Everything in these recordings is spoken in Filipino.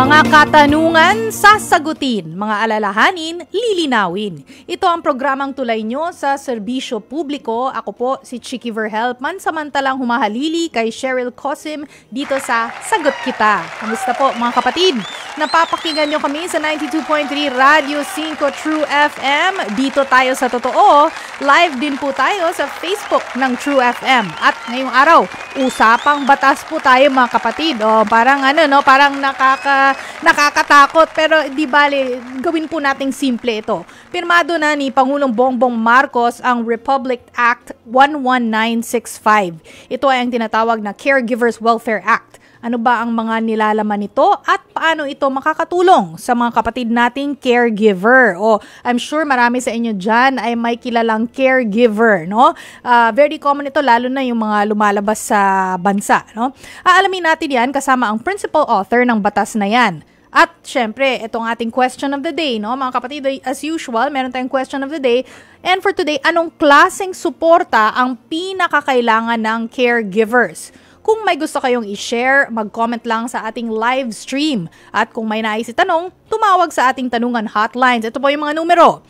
Mga katanungan, sasagutin. Mga alalahanin, lilinawin. Ito ang programang tulay nyo sa serbisyo publiko. Ako po si Chicky Verhelp, mansamantalang humahalili kay Cheryl Cosim dito sa Sagot Kita. Kamusta po mga kapatid? Napapakinggan nyo kami sa 92.3 Radio 5 True FM. Dito tayo sa Totoo. Live din po tayo sa Facebook ng True FM. At ngayong araw, usapang batas po tayo mga kapatid. Parang parang nakakatakot, pero di bale, gawin po nating simple ito. Pirmado na ni Pangulong Bongbong Marcos ang Republic Act 11965. Ito ay ang tinatawag na Caregivers Welfare Act. Ano ba ang mga nilalaman nito at paano ito makakatulong sa mga kapatid nating caregiver? I'm sure marami sa inyo dyan ay may kilalang caregiver, no? Very common ito, lalo na yung mga lumalabas sa bansa, no? Aalamin natin yan kasama ang principal author ng batas na yan. At syempre, itong ating question of the day, no? Mga kapatid, as usual, meron tayong question of the day. And for today, anong klaseng suporta ang pinakakailangan ng caregivers? Kung may gusto kayong i-share, mag-comment lang sa ating live stream. At kung may nais itanong, tumawag sa ating tanungan hotlines. Ito po yung mga numero.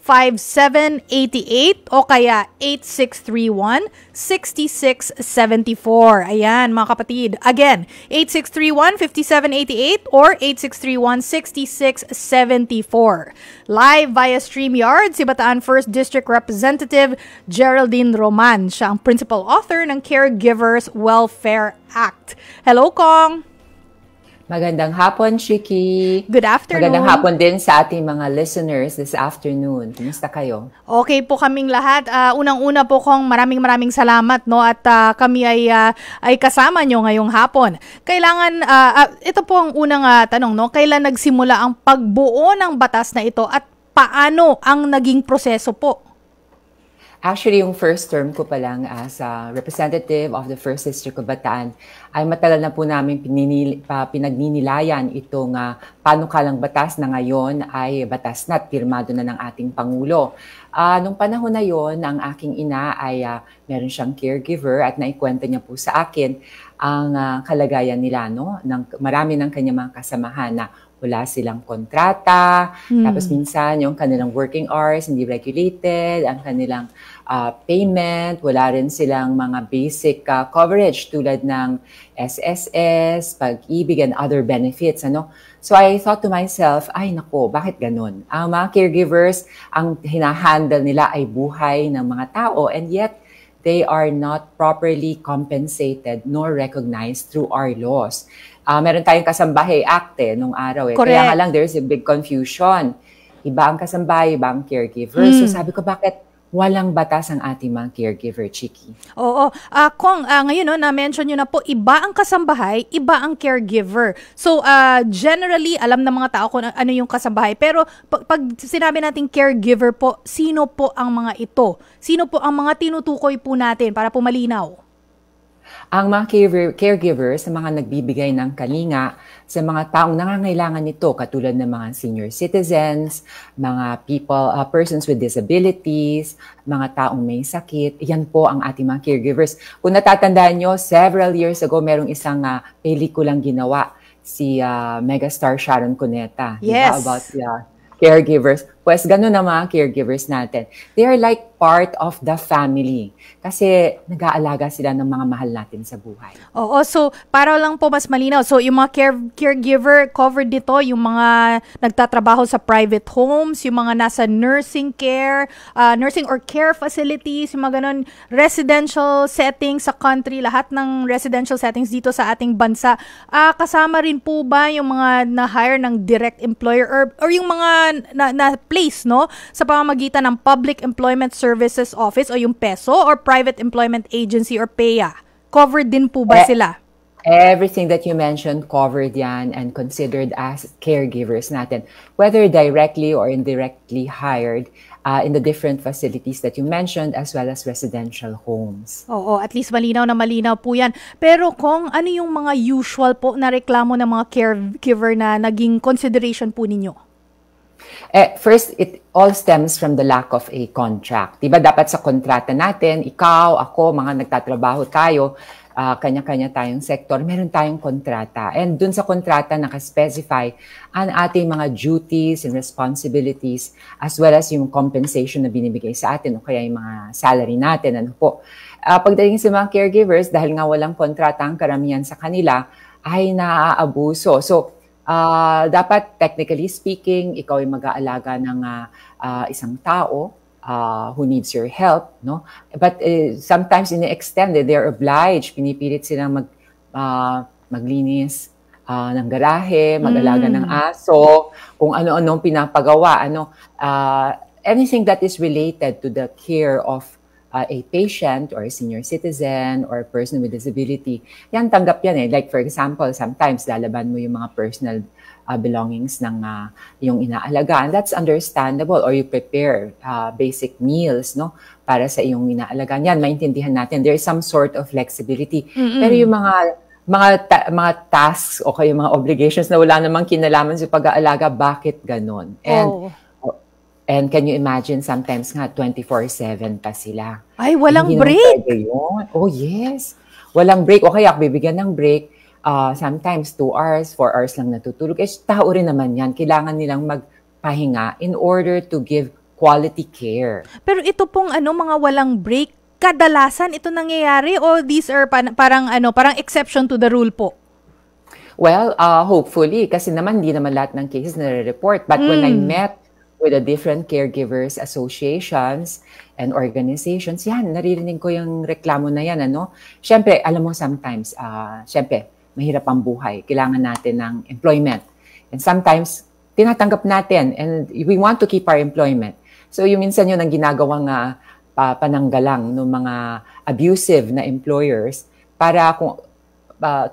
8631-5788 o kaya 8631-6674. Ayan mga kapatid. Again, 8631-5788 or 8631-6674. Live via StreamYard, si Bataan 1st District Representative Geraldine Roman. Siya ang principal author ng Caregivers Welfare Act. Hello, Kong! Magandang hapon, Chicky. Good afternoon. Magandang hapon din sa ating mga listeners this afternoon. Kumusta kayo? Okay po kaming lahat. Unang-una po kong maraming salamat, no, at kami ay kasama nyo ngayong hapon. Kailangan ito po ang unang tanong, no, kailan nagsimula ang pagbuo ng batas na ito at paano ang naging proseso po? Actually, yung first term ko pa lang as a representative of the 1st District of Bataan ay matagal na po namin pinagninilayan itong panukalang batas na ngayon ay batas na at pirmado na ng ating Pangulo. Nung panahon na yon, ang aking ina ay meron siyang caregiver at naikwento niya po sa akin ang kalagayan nila, no? Marami ng kanyang mga kasamahan na wala silang kontrata, tapos minsan yung kanilang working hours hindi regulated, ang kanilang payment, wala rin silang mga basic coverage tulad ng SSS, pag-ibig, and other benefits. So I thought to myself, ay nako, bakit ganun? Ang mga caregivers, ang hinahandle nila ay buhay ng mga tao, and yet they are not properly compensated nor recognized through our laws. Meron tayong Kasambahay Act nung araw. Kaya nga lang, there's a big confusion. Iba ang kasambahay, iba ang caregiver. So sabi ko, bakit walang batas ang ating mga caregiver, Chicky? Oo. Kung ngayon, na-mention nyo na po, iba ang kasambahay, iba ang caregiver. So, generally, alam ng mga tao kung ano yung kasambahay. Pero, pag sinabi natin caregiver po, sino po ang mga ito? Sino po ang mga tinutukoy po natin para po malinaw? Ang mga caregivers, sa mga nagbibigay ng kalinga sa mga taong nangangailangan nito, katulad ng mga senior citizens, mga persons with disabilities, mga taong may sakit, yan po ang ating mga caregivers. Kung natatandaan nyo, several years ago, merong isang pelikulang ginawa si megastar Sharon Cuneta. Yes. Diba? About caregivers. Pues ganun ang mga caregivers natin. They are like part of the family. Kasi nag-aalaga sila ng mga mahal natin sa buhay. Oo, so para lang po mas malinaw. So yung mga caregiver covered dito, yung mga nagtatrabaho sa private homes, yung mga nasa nursing care, nursing or care facilities, yung mga ganun, residential settings sa country, lahat ng residential settings dito sa ating bansa. Kasama rin po ba yung mga na-hire ng direct employer or yung mga na place, no, sa pamamagitan ng Public Employment Services Office o yung PESO or Private Employment Agency or PEA? Covered din po ba sila? Everything that you mentioned, covered yan and considered as caregivers natin. Whether directly or indirectly hired in the different facilities that you mentioned as well as residential homes. Oo, at least malinaw na malinaw po yan. Pero kung ano yung mga usual po na reklamo ng mga caregiver na naging consideration po ninyo? First, it all stems from the lack of a contract. Diba dapat sa kontrata natin, ikaw, ako, mga nagtatrabaho tayo, kanya-kanya tayong sektor, meron tayong kontrata. And dun sa kontrata nakaspecify ang ating mga duties and responsibilities as well as yung compensation na binibigay sa atin o kaya yung mga salary natin. Ano po. Pagdating sa mga caregivers, dahil nga walang kontrata ang karamihan sa kanila, ay naaabuso. So, dapat technically speaking, ikaw ay mag-aalaga ng isang tao who needs your help, no? But sometimes ini-extend, they're obliged, pinipilit silang maglinis ng garahe, mag-alaga ng aso, kung ano-anong pinapagawa, anything that is related to the care of a patient or a senior citizen or a person with disability, yan tanggap yan eh. Like for example, sometimes lalaban mo yung mga personal belongings ng yung inaalagaan. That's understandable. Or you prepare basic meals, no, para sa iyong inaalagaan. Yan, maintindihan natin. There is some sort of flexibility. Pero yung mga tasks o kaya mga obligations na wala namang kinalaman sa pag-aalaga, bakit ganon? And can you imagine, sometimes nga, 24/7 pa sila. Ay, walang Hindi break! Yun. Oh, yes. Walang break. O kaya, bibigyan ng break, sometimes 2 hours, 4 hours lang natutulog. Tao rin naman yan. Kailangan nilang magpahinga in order to give quality care. Pero ito pong mga walang break, kadalasan ito nangyayari o these are parang exception to the rule po? Well, hopefully, kasi naman, hindi naman lahat ng cases nare-report. But when I met with the different caregivers associations and organizations, yan, naririnig ko yung reklamo na yan, Siyempre, alam mo, sometimes, siyempre, mahirap ang buhay. Kailangan natin ng employment. And sometimes, tinatanggap natin and we want to keep our employment. So, yung minsan yun ang ginagawang pananggalang ng mga abusive na employers para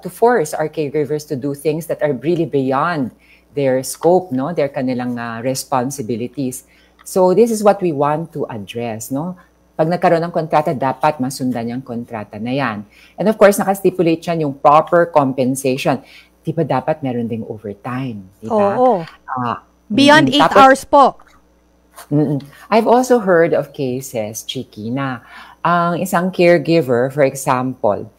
to force our caregivers to do things that are really beyond their scope, no, their kanilang responsibilities. So this is what we want to address, no. Pag nagkaroon ng kontrata, dapat masundan yung kontrata na yan. And of course, nakastipulate yan yung proper compensation. Di ba dapat meron ding overtime? Di ba? Oo. Beyond 8 hours po. I've also heard of cases, Chiki, na ang isang caregiver, for example,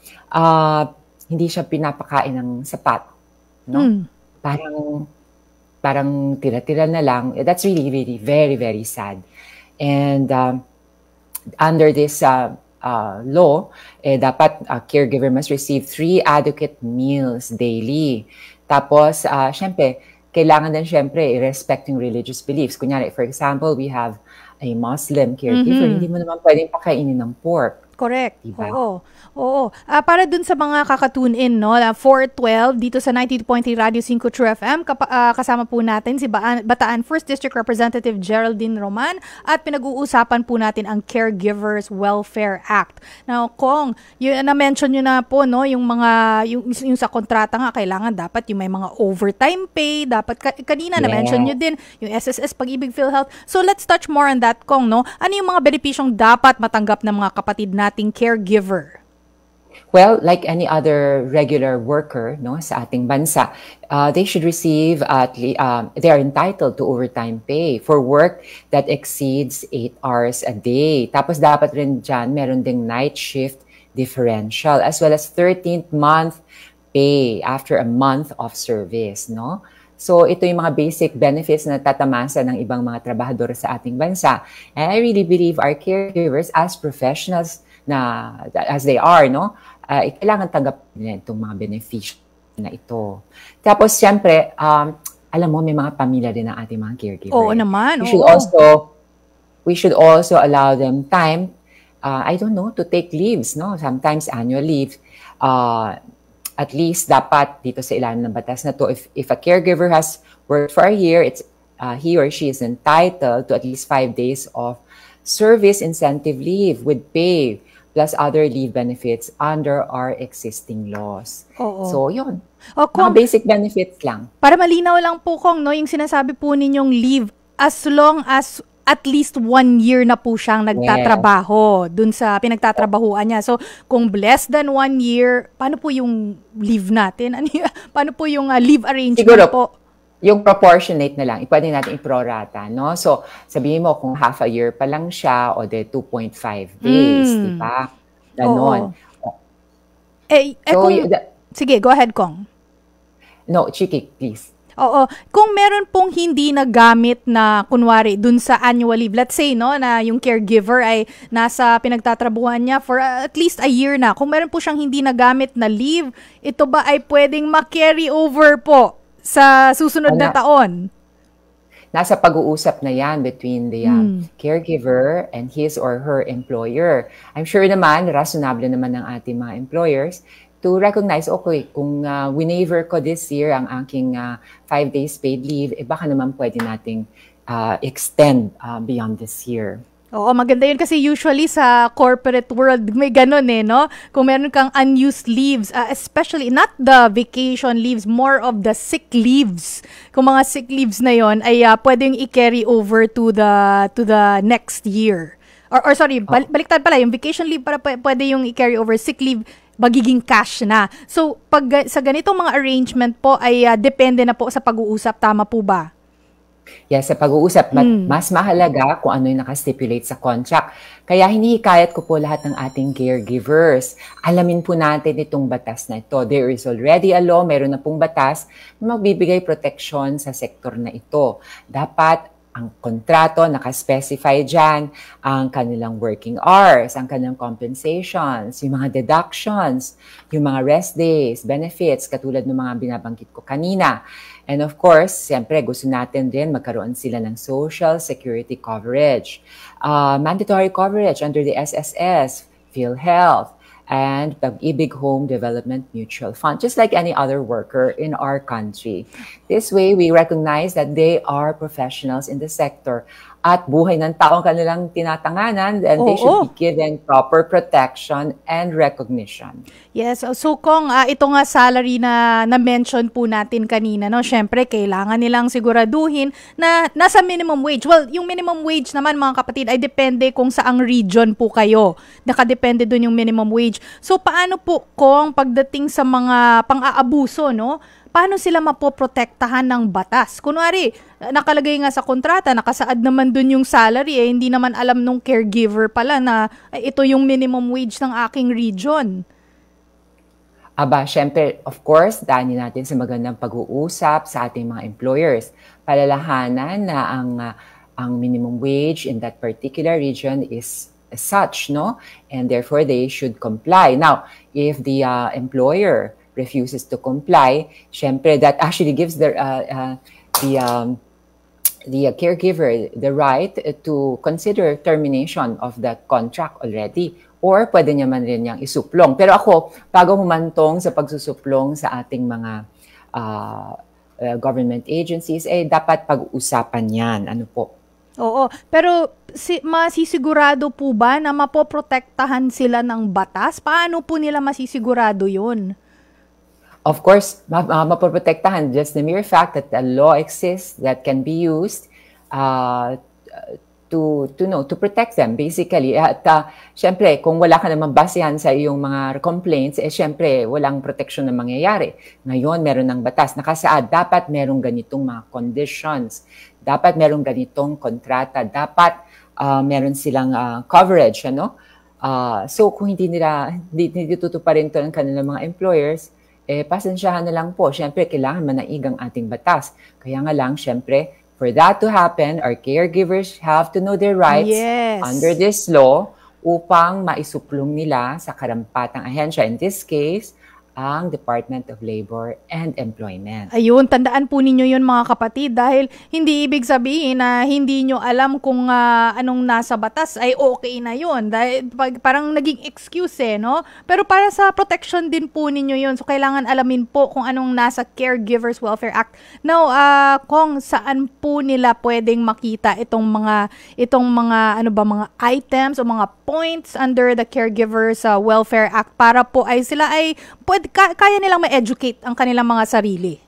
hindi siya pinapakain ng sapat, no? Parang tira-tira na lang. That's really, really very, very sad. And under this law, dapat a caregiver must receive 3 adequate meals daily. Tapos, syempre, kailangan din syempre i-respect yung religious beliefs. Kunyari, for example, we have a Muslim caregiver. Hindi mo naman pwedeng pakainin ng pork. Correct. Diba? Oo. Para dun sa mga kakatune in, no, 412 dito sa 92.3 Radio 5 True FM, kasama po natin si Bataan 1st District Representative Geraldine Roman at pinag-uusapan po natin ang Caregivers Welfare Act. Now, Kong, na-mention nyo na po, no, yung sa kontrata nga, kailangan dapat yung may mga overtime pay, dapat kanina na-mention nyo din yung SSS, Pag-ibig PhilHealth. So, let's touch more on that, Kong, no? Ano yung mga benepisyong dapat matanggap ng mga kapatid nating caregiver? Well, like any other regular worker, no, sa ating bansa, they should receive they are entitled to overtime pay for work that exceeds 8 hours a day. Tapos dapat rin dyan, meron ding night shift differential as well as 13th month pay after a month of service, no? So ito yung mga basic benefits na tatamasa ng ibang mga trabahador sa ating bansa. And I really believe our caregivers as professionals as they are, no? Kailangan tanggapin nila itong mga beneficio na ito. Tapos, siyempre, alam mo, may mga pamilya din ang ating mga caregiver. Oo naman. We should also allow them time, I don't know, to take leaves, no? Sometimes annual leave. At least, dapat dito sa ilalim ng batas na to, if a caregiver has worked for a year, he or she is entitled to at least 5 days of service incentive leave with pay, plus other leave benefits under our existing laws. So, yun. Mga basic benefits lang. Para malinaw lang po, Kong, no, yung sinasabi po ninyong leave, as long as at least 1 year na po siyang nagtatrabaho dun sa pinagtatrabahuan niya. So, kung less than 1 year, paano po yung leave natin? Paano po yung leave arrangement po? yung proportionate na lang, pwede natin i-prorata, no? So, sabihin mo kung half a year pa lang siya o de 2.5 days, di ba? Ganon. So, sige, go ahead, Kong. No, Chiki, please. Oo. Kung meron pong hindi nagamit na, kunwari, dun sa annual leave, let's say, no, na yung caregiver ay nasa pinagtatrabuhan niya for at least a year na. Kung meron po siyang hindi nagamit na leave, ito ba ay pwedeng ma-carry over po sa susunod na taon? Nasa pag-uusap na yan between the caregiver and his or her employer. I'm sure naman, rationable naman ng ating mga employers to recognize, okay, kung waiver ko this year ang aking 5 days paid leave, baka naman pwede nating extend beyond this year. Oo, maganda yun kasi usually sa corporate world may ganun no? Kung meron kang unused leaves, especially not the vacation leaves, more of the sick leaves. Kung mga sick leaves na yon ay pwedeng i-carry over to the next year. Or sorry, baliktad pala, yung vacation leave para pwede yung i-carry over, sick leave magiging cash na. So, pag sa ganitong mga arrangement po ay depende na po sa pag-uusap, tama po ba? Yes, sa pag-uusap, mas mahalaga kung ano yung nakastipulate sa contract. Kaya hinihikayat ko po lahat ng ating caregivers. Alamin po natin itong batas na ito. There is already a law, meron na pong batas na magbibigay protection sa sektor na ito. Dapat ang kontrato, nakaspecify dyan, ang kanilang working hours, ang kanilang compensations, yung mga deductions, yung mga rest days, benefits, katulad ng mga binabanggit ko kanina. And of course, siyempre, gusto natin din magkaroon sila ng social security coverage. Mandatory coverage under the SSS, PhilHealth, and Pag-ibig Home Development Mutual Fund, just like any other worker in our country. This way, we recognize that they are professionals in the sector at buhay ng taong kanilang tinatanganan, and they should be given proper protection and recognition. Yes, so Kong, ito nga salary na na-mention po natin kanina, no? Syempre, kailangan nilang siguraduhin na nasa minimum wage. Well, yung minimum wage naman, mga kapatid, ay depende kung saang region po kayo. Nakadepende dun yung minimum wage. So, paano po, Kong, pagdating sa mga pang-aabuso, no? Paano sila mapoprotektahan ng batas? Kunwari, nakalagay nga sa kontrata, nakasaad naman dun yung salary, hindi naman alam nung caregiver pala na ito yung minimum wage ng aking region. Syempre, of course, daanin natin sa magandang pag-uusap sa ating mga employers. Palalahanan na ang minimum wage in that particular region is such, no? And therefore, they should comply. Now, if the employer refuses to comply, syempre, that actually gives the caregiver the right to consider termination of that contract already. Or pwede niya man rin niyang isuplong. Pero ako, bago humantong sa pagsusuplong sa ating mga government agencies, dapat pag-usapan yan. Ano po? Oo. Pero masisigurado po ba na mapoprotektahan sila ng batas? Paano po nila masisigurado yun? Of course, mapoprotektahan. Just the mere fact that a law exists that can be used to protect them, basically. At syempre, kung wala ka naman basehan sa iyong mga complaints, syempre, walang protection na mangyayari. Ngayon, meron ng batas. Nakasaad, dapat merong ganitong mga conditions. Dapat merong ganitong kontrata. Dapat meron silang coverage, ano? So, kung hindi tutuparin ito ng kanilang mga employers, pasensyahan na lang po. Siyempre, kailangan manaig ang ating batas. Kaya nga lang, siyempre, for that to happen, our caregivers have to know their rights under this law upang maisuplong nila sa karampatang ahensya. In this case, ang Department of Labor and Employment. Ayun, tandaan po ninyo yun mga kapatid dahil hindi ibig sabihin na hindi nyo alam kung anong nasa batas ay okay na yun. Dahil parang naging excuse no? Pero para sa protection din po ninyo yun. So kailangan alamin po kung anong nasa Caregivers Welfare Act. Now, kung saan po nila pwedeng makita itong mga mga items o mga points under the Caregivers Welfare Act para po ay sila ay kaya nilang ma-educate ang kanilang mga sarili?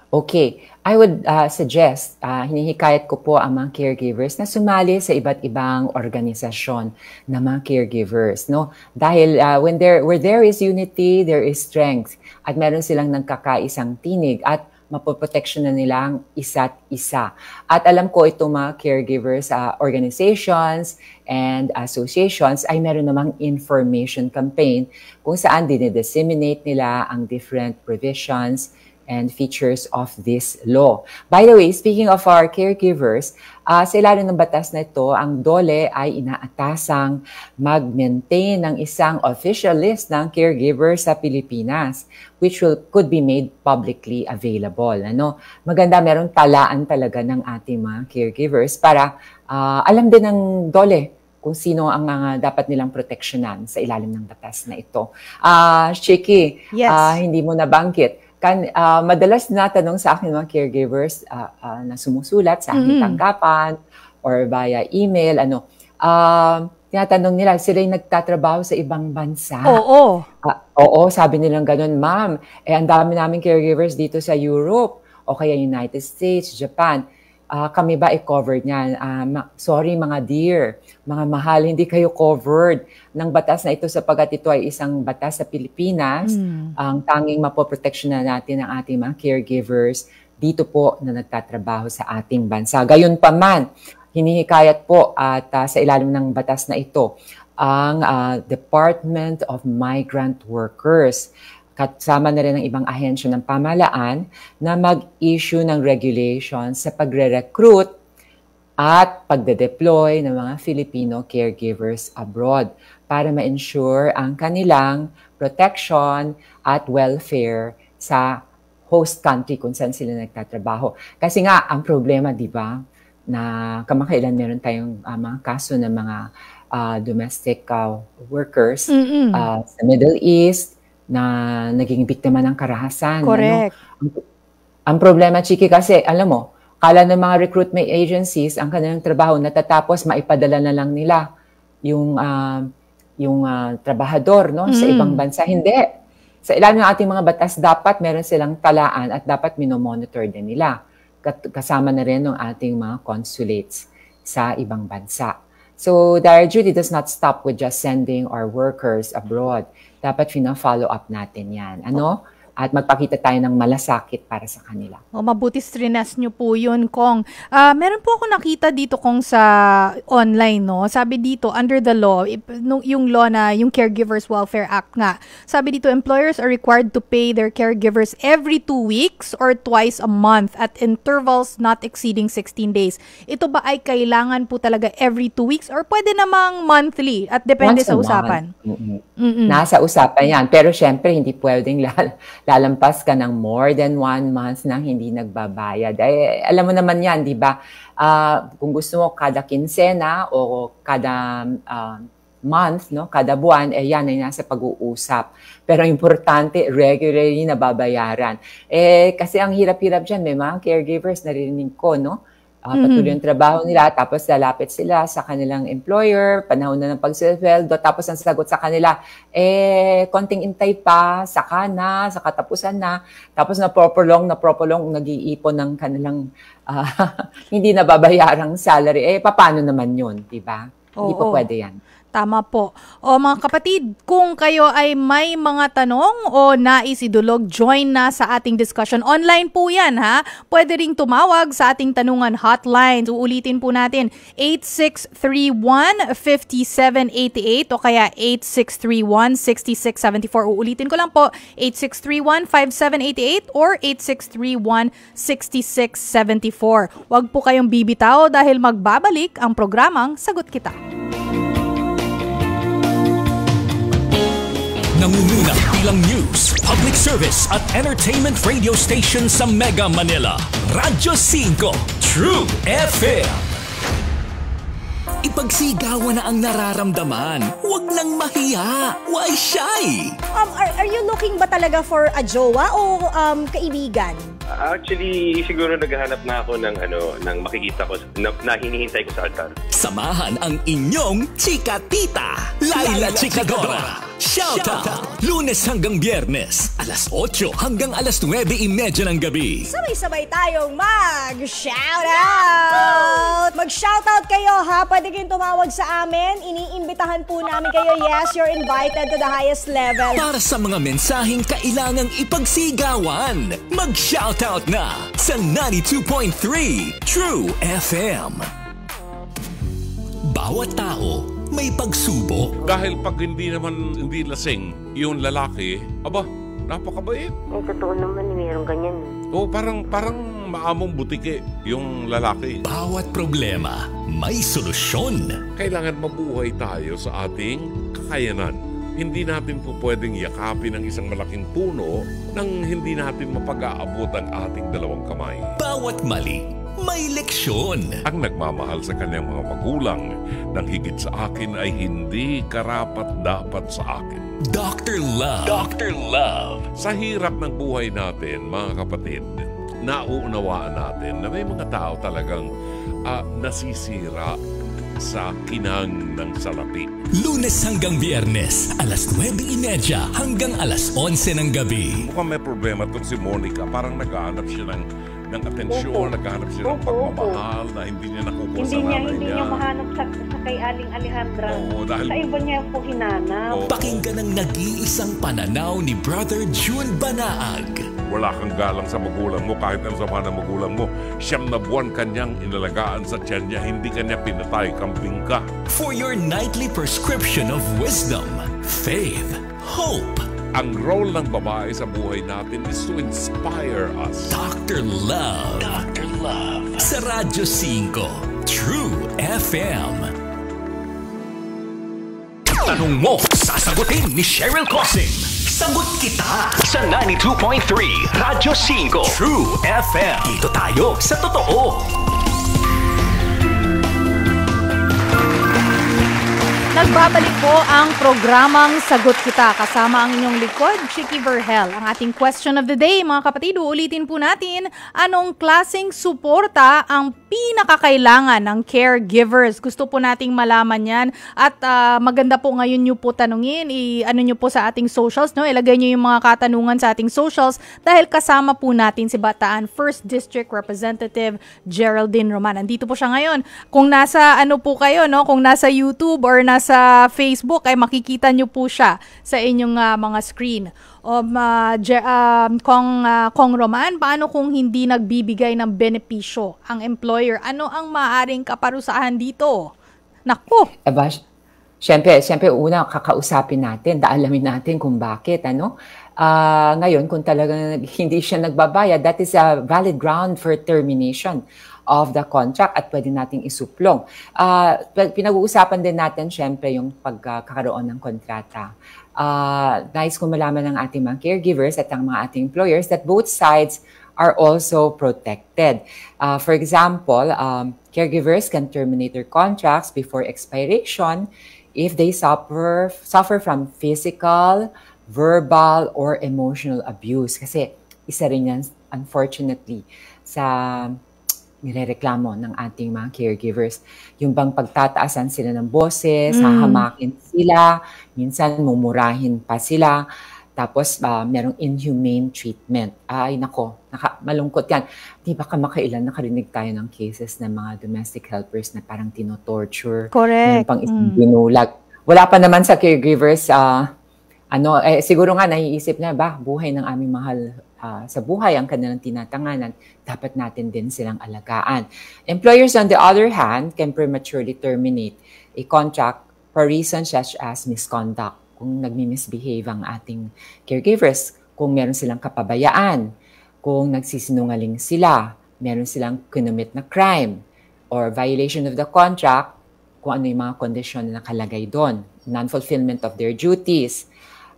Okay. I would suggest, hinihikayat ko po ang mga caregivers na sumali sa iba't ibang organisasyon na mga caregivers. No? Dahil where there is unity, there is strength. At meron silang nagkakaisang tinig. At mapoprotection na nilang isa't isa. At alam ko itong mga caregivers organizations and associations ay meron namang information campaign kung saan dinidisseminate nila ang different provisions and features of this law. By the way, speaking of our caregivers, sa ilalim ng batas na ito, ang DOLE ay inaatasang mag-maintain ng isang official list ng caregivers sa Pilipinas, which could be made publicly available. Maganda, merong talaan talaga ng ating mga caregivers para alam din ng DOLE kung sino ang dapat nilang proteksyonan sa ilalim ng batas na ito. Shiki, yes. Hindi mo nabanggit. Madalas natanong sa akin mga caregivers na sumusulat sa aking tanggapan or via email, tinatanong nila, sila yung nagtatrabaho sa ibang bansa. Oo. Oo, sabi nilang ganun, ma'am. Ang dami namin caregivers dito sa Europe o kaya United States, Japan. Kami ba i-covered niyan? Sorry mga dear, mga mahal, hindi kayo covered ng batas na ito sapagkat ito ay isang batas sa Pilipinas. Ang tanging mapoproteksyon na natin ang ating mga caregivers dito po na nagtatrabaho sa ating bansa. Gayunpaman, hinihikayat po at sa ilalim ng batas na ito ang Department of Migrant Workers. Kasama na rin ang ibang ahensya ng pamahalaan na mag-issue ng regulations sa pagre-recruit at pagde-deploy ng mga Filipino caregivers abroad para ma-ensure ang kanilang protection at welfare sa host country kung saan sila nagtatrabaho. Kasi nga, ang problema, di ba, na kamakailan meron tayong mga kaso ng mga domestic workers sa Middle East, na naging biktima ng karahasan. Correct. Ang problema, Chiki, kasi alam mo, kala ng mga recruitment agencies, ang kanilang trabaho natatapos, maipadala na lang nila yung trabahador sa ibang bansa. Hindi. Sa ilalim ng ating mga batas, dapat meron silang talaan at dapat minomonitor din nila. Kasama na rin ng ating mga consulates sa ibang bansa. So, our duty does not stop with just sending our workers abroad. Dapat follow up natin yan. At magpakita tayo ng malasakit para sa kanila. Mabuti stress nyo po yun, Kong. Meron po ako nakita dito, Kong, sa online, no? Sabi dito, under the law, yung law na, yung Caregivers Welfare Act nga, sabi dito, employers are required to pay their caregivers every 2 weeks or twice a month at intervals not exceeding 16 days. Ito ba ay kailangan po talaga every 2 weeks or pwede namang monthly at depende sa usapan? Nasa usapan yan. Pero syempre, hindi pwedeng lalampas ka ng more than 1 month nang hindi nagbabayad. Alam mo naman yan, di ba? Kung gusto mo kada kinsena o kada month, kada buwan, yan ay nasa pag-uusap. Pero importante, regularly nababayaran. Kasi ang hirap-hirap dyan, may mga caregivers, narinig ko, patuloy yung trabaho nila, tapos lalapit sila sa kanilang employer, panahon na ng pagsweldo, tapos ang sagot sa kanila, konting intay pa, saka katapusan na, tapos na-prolong, nag-iipon ng kanilang hindi nababayarang salary. Paano naman yun, di ba? Hindi pa pwede yan. Tama po. O mga kapatid, kung kayo ay may mga tanong o nais idulog, join na sa ating discussion. Online po yan, ha? Pwede ring tumawag sa ating tanungan hotline. Uulitin po natin, 8631-5788 o kaya 8631-6674. Uulitin ko lang po, 8631-5788 or 8631-6674. Huwag po kayong bibitaw dahil magbabalik ang programang Sagot Kita. Nangunguna bilang news, public service at entertainment radio station sa Mega Manila. Radyo 5, True FM. Ipagsigawan na ang nararamdaman. Huwag nang mahiya. Why shy? Are you looking ba talaga for a jowa o kaibigan? Actually, siguro naghahanap na ako ng makikita ko na hinihintay ko sa altar. Samahan ang inyong chika-tita, Laila Chikadora. Shout out! Lunes hanggang Biyernes, alas 8 hanggang alas 9:30 ng gabi. Sabay-sabay tayong mag-shoutout! Mag-shoutout kayo, ha? Pwede kayong tumawag sa amin. Iniimbitahan po namin kayo. Yes, you're invited to the highest level. Para sa mga mensaheng kailangang ipagsigawan, mag-shoutout Shoutout na sa 92.3 True FM. Bawat tao may pagsubok. Dahil pag hindi lasing yung lalaki, aba, napakabait. Ay, totoo naman, mayroong ganyan. O parang maamong butike yung lalaki. Bawat problema may solusyon. Kailangan mabuhay tayo sa ating kakayanan. Hindi natin po pwedeng yakapin ang isang malaking puno nang hindi natin mapag-aabot ang ating dalawang kamay. Bawat mali may leksyon. Ang nagmamahal sa kanyang mga magulang nang higit sa akin ay hindi karapat-dapat sa akin. Dr. Love. Dr. Love. Sa hirap ng buhay natin, mga kapatid, nauunawaan natin na may mga tao talagang nasisira sa kinang ng salapi. Lunes hanggang Biyernes, alas 9:30 hanggang alas 11 ng gabi. Mukhang may problema itong si Monica. Parang naghahanap siya ng atensyon, naghahanap siya ng pagmamahal na hindi niya nakukuha sa nanay niya. Hindi niya mahanap sa kay Aling Alejandra. Oo, dahil sa iba niya po hinanap. Pakinggan ang nag-iisang pananaw ni Brother June Banaag. Wala kang galang sa magulang mo kahit ang sama ng magulang mo. 9 na buwan kanyang inalagaan sa tiyan niya, hindi kanya pinatay, kambing ka. For your nightly prescription of wisdom, faith, hope. Ang role ng babae sa buhay natin is to inspire us. Dr. Love. Dr. Love. Sa Radyo 5, True FM. Tanong mo, sasagutin ni Cheryl Cosing. Sagot kita sa 92.3 Radyo 5 True FM. Dito tayo sa totoo. Nagbabalik po ang programang Sagot Kita. Kasama ang inyong likod, Chicky Verhel. Ang ating question of the day, mga kapatid, uulitin po natin, anong klaseng suporta ang pinakakailangan ng caregivers? Gusto po nating malaman yan. At maganda po ngayon nyo po tanungin, ano nyo po sa ating socials, no? Ilagay nyo yung mga katanungan sa ating socials dahil kasama po natin si Bataan 1st District Representative Geraldine Roman. Andito po siya ngayon. Kung nasa po kayo, no? Kung nasa YouTube or nasa Facebook ay makikita nyo po siya sa inyong mga screen. Kong Roman, paano kung hindi nagbibigay ng benepisyo ang employer? Ano ang maaaring kaparusahan dito? Naku! Aba, Siyempre, una, kakausapin natin, alamin natin kung bakit, ngayon, kung talagang hindi siya nagbabayad, that is a valid ground for termination of the contract at pwede nating isuplong. Pinag-uusapan din natin, siyempre, yung pagkakaroon ng kontrata. Nais ko malaman ng ating mga caregivers at ang mga ating employers that both sides are also protected. For example, caregivers can terminate their contracts before expiration if they suffer from physical, verbal, or emotional abuse. Kasi isa rin yan, unfortunately, sa nirereklamo ng ating mga caregivers. Yung bang pagtataasan sila ng boses, hahamakin sila, minsan mumurahin pa sila, tapos merong inhumane treatment. Ay nako, malungkot yan. Di ba kamakailan nakarinig tayo ng cases ng mga domestic helpers na parang tinotorture. Correct. Pang isang binulag. Wala pa naman sa caregivers, siguro nga naiisip na buhay ng aming mahal sa buhay ang kanilang tinatanganan, dapat natin din silang alagaan. Employers, on the other hand, can prematurely terminate a contract for reasons such as misconduct. Kung nagmi-misbehave ang ating caregivers, kung meron silang kapabayaan, kung nagsisinungaling sila, meron silang kinumit na crime, or violation of the contract, kung ano yung mga kondisyon na nakalagay doon, non-fulfillment of their duties,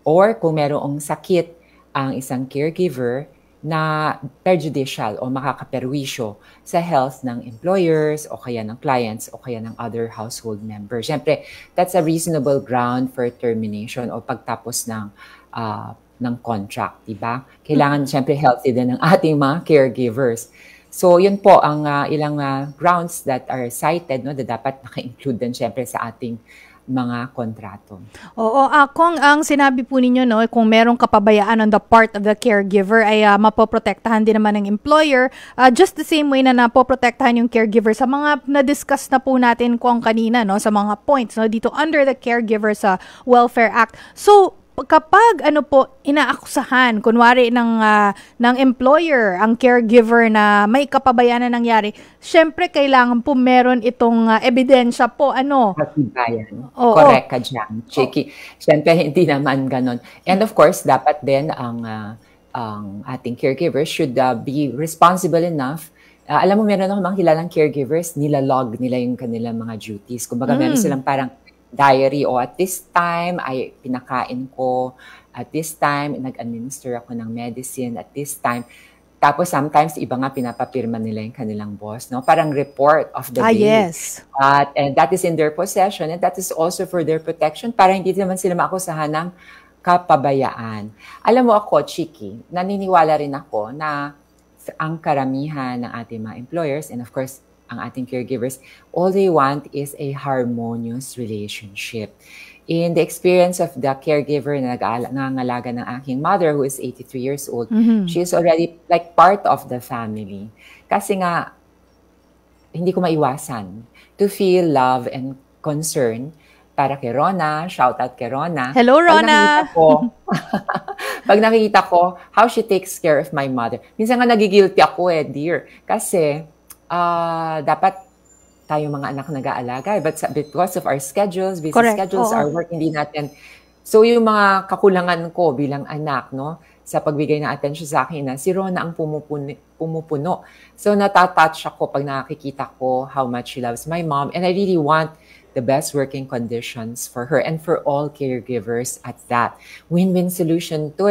or kung merong sakit ang isang caregiver na prejudicial o makakaperwisyo sa health ng employers o kaya ng clients o kaya ng other household members. Siyempre, that's a reasonable ground for termination o pagtapos ng contract, diba? Kailangan siyempre healthy din ng ating mga caregivers. So, yun po ang ilang grounds that are cited, no, na dapat naka-include din siyempre sa ating mga kontrato. Oo, kung ang sinabi po ninyo, no, kung merong kapabayaan on the part of the caregiver ay mapoprotektahan din naman ng employer, just the same way na napoprotektahan yung caregiver sa mga na-discuss na po natin kung kanina, no, sa mga points, no, dito under the Caregiver sa Welfare Act. So, kapag inaakusahan kunwari ng employer ang caregiver na may kapabayaan na nangyari, syempre kailangan po meron itong ebidensya po Katibayan. Oo. Correct ka dyan, Chiki. Siyempre, hindi naman ganon. And of course, dapat din ang ating caregivers should be responsible enough. Alam mo, meron ako mga kilalang caregivers, nilalog nila yung kanilang mga duties. Kumbaga, meron silang parang diary, at this time ay pinakain ko, at this time nag-administer ako ng medicine, at this time. Tapos sometimes iba nga pinapapirma nila yung kanilang boss, no? Parang report of the day. Yes. And that is in their possession, and that is also for their protection para hindi naman sila maakusahan ng kapabayaan. Alam mo ako, Chiki, naniniwala rin ako na ang karamihan ng ating mga employers and of course ang ating caregivers, all they want is a harmonious relationship. In the experience of the caregiver na nangangalaga ng aking mother who is 83 years old, she is already like part of the family. Kasi nga, hindi ko maiwasan to feel love and concern para kay Rona. Shout out kay Rona. Hello, Rona! Pag nakikita ko how she takes care of my mother. Minsan nga nagigilty ako dear. Kasi dapat tayo mga anak nag-aalaga. But because of our schedules, busy schedules, our work, hindi natin. So yung mga kakulangan ko bilang anak, no, sa pagbigay ng attention sa akin, na si Rona ang pumupuno. So natatouch ako pag nakikita ko how much she loves my mom. And I really want the best working conditions for her and for all caregivers at that. Win-win solution to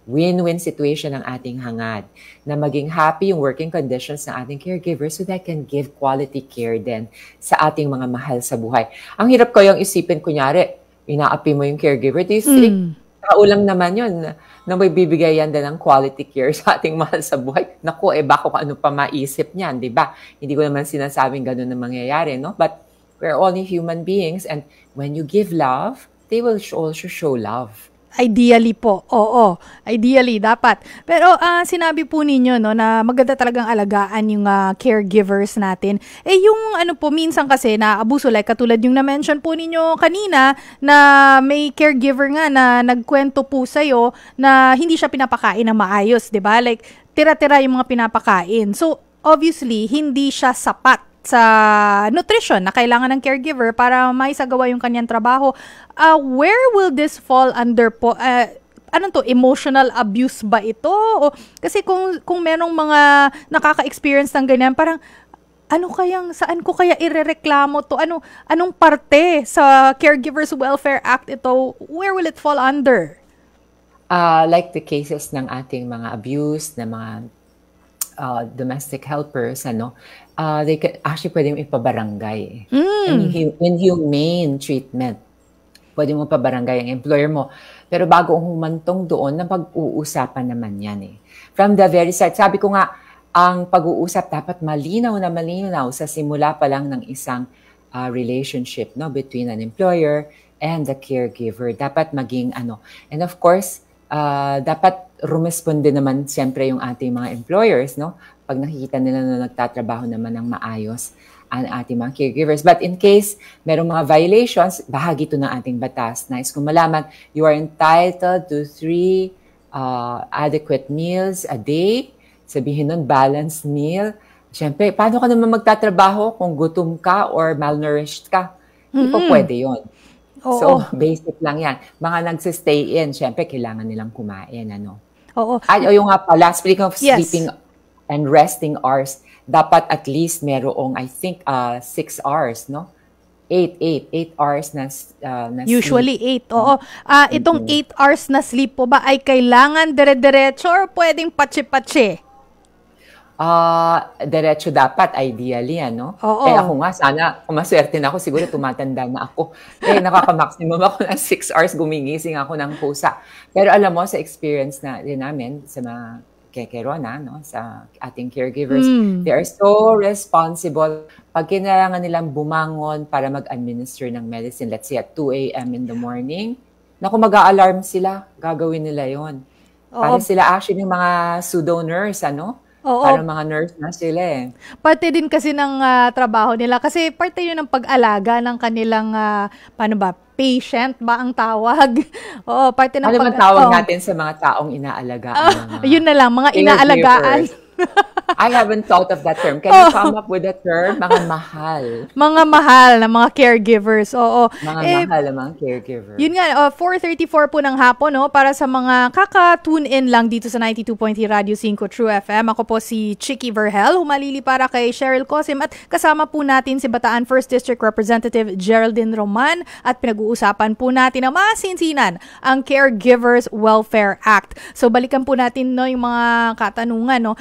Win-win situation ang ating hangad. Na maging happy yung working conditions ng ating caregivers so that can give quality care din sa ating mga mahal sa buhay. Ang hirap ko yung isipin, kunyari, inaapi mo yung caregiver. Do you think, tao lang naman yun na may bibigay yan din ng quality care sa ating mahal sa buhay? Naku, baka kung ano pa maisip niyan, di ba? Hindi ko naman sinasabing ganun na mangyayari, no? But we're only human beings, and when you give love, they will also show love. Ideally po, oo. Ideally, dapat. Pero sinabi po ninyo na maganda talagang alagaan yung caregivers natin. Yung minsan kasi naabuso, like katulad yung na-mention po ninyo kanina, na may caregiver nga na nagkwento po sa'yo na hindi siya pinapakain na maayos, di ba? Like, tira-tira yung mga pinapakain. So, obviously, hindi siya sapat sa nutrition na kailangan ng caregiver para maisagawa yung kanyang trabaho. Where will this fall under po? Emotional abuse ba ito? Kasi kung merong mga nakaka-experience ng ganyan, parang saan ko kaya irereklamo to? Anong parte sa Caregivers Welfare Act ito? Where will it fall under? Like the cases ng ating mga abuse, na mga domestic helpers, they can actually pwede mo ipabarangay. Inhumane treatment. Pwede mo pabarangay ang employer mo. Pero bago humantong doon, pag-uusapan naman yan From the very start, sabi ko nga, ang pag-uusap dapat malinaw sa simula pa lang ng isang relationship between an employer and the caregiver. Dapat maging And of course, dapat rumesponde naman siyempre yung ating mga employers, pag nakikita nila na nagtatrabaho naman ng maayos ang ating mga caregivers. But in case merong mga violations, bahagi ito ng ating batas. Nais kong malaman, you are entitled to 3 adequate meals a day. Sabihin nun, balanced meal. Siyempre, paano ka naman magtatrabaho kung gutom ka or malnourished ka? Hindi po pwede yun. So, basic lang yan. Mga nagsistay in, syempre, kailangan nilang kumain, Oo. Yung nga pala, speaking of sleeping and resting hours, dapat at least merong, I think, 6 hours, 8 hours na Usually sleep. 8, oo. Itong 8 hours na sleep po ba ay kailangan dire-diretso or pwedeng patsi-patsi? Diretso dapat, ideally, Oo. Ako nga, sana, kung maswerte na ako, siguro tumatanda na ako. Nakaka-maximum ako ng 6 hours, gumigising ako ng pusa. Pero alam mo, sa experience na din namin, sa mga kay Rona, sa ating caregivers, they are so responsible. Pag kailangan nilang bumangon para mag-administer ng medicine, let's say at 2 a.m. in the morning, mag-a-alarm sila, gagawin nila yon. Para sila actually yung mga pseudo-nurse, Oo. Parang mga nurse na sila Parte din kasi ng trabaho nila. Kasi parte yun ng pag-alaga ng kanilang, patient ba ang tawag? Oo, parte ng Ano man tawag natin sa mga taong inaalagaan? Yun na lang, mga inaalagaan. I haven't thought of that term. Can you come up with a term? Mga mahal. Mga mahal na mga caregivers. Oo. Mga mahal na mga caregivers. Yun nga, 4:34 po ng hapon, no? Para sa mga kaka-tune in lang dito sa 92.3 Radio 5 True FM. Ako po si Chicky Verhel, humalili para kay Cheryl Cosim at kasama po natin si Bataan 1st District Representative Geraldine Roman at pinag-uusapan po natin na masinsinan ang Caregivers Welfare Act. So balikan po natin no yung mga katanungan, no.